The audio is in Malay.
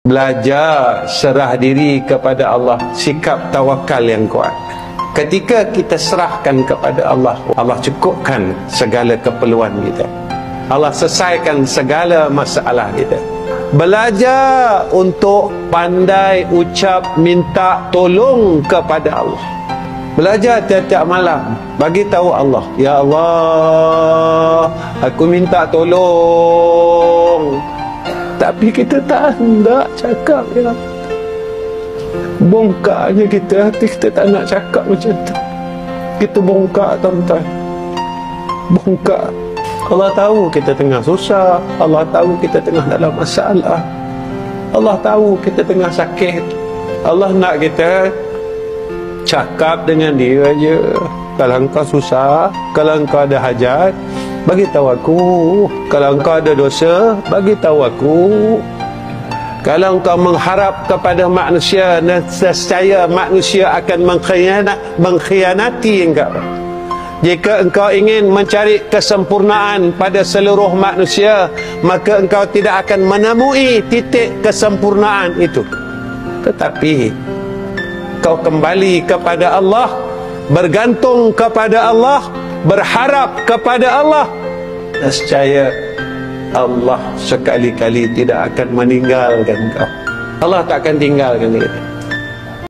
Belajar serah diri kepada Allah, sikap tawakal yang kuat. Ketika kita serahkan kepada Allah, Allah cukupkan segala keperluan kita. Allah selesaikan segala masalah kita. Belajar untuk pandai ucap minta tolong kepada Allah. Belajar tiap-tiap malam bagi tahu Allah, ya Allah, aku minta tolong. Tapi kita tak hendak cakap, ya. Bongkarnya kita, hati kita tak nak cakap macam tu. Kita bongkar, tuan-tuan. Bongkar. Allah tahu kita tengah susah. Allah tahu kita tengah dalam masalah. Allah tahu kita tengah sakit. Allah nak kita cakap dengan dia aja. Kalau engkau susah, kalau engkau ada hajat, bagi tahu aku. Kalau engkau ada dosa, bagi tahu aku. Kalau engkau mengharap kepada manusia, nescaya manusia akan mengkhianati engkau. Jika engkau ingin mencari kesempurnaan pada seluruh manusia, maka engkau tidak akan menemui titik kesempurnaan itu. Tetapi kau kembali kepada Allah, bergantung kepada Allah, berharap kepada Allah, nescaya Allah sekali-kali tidak akan meninggalkan kau. Allah tak akan tinggalkan kita.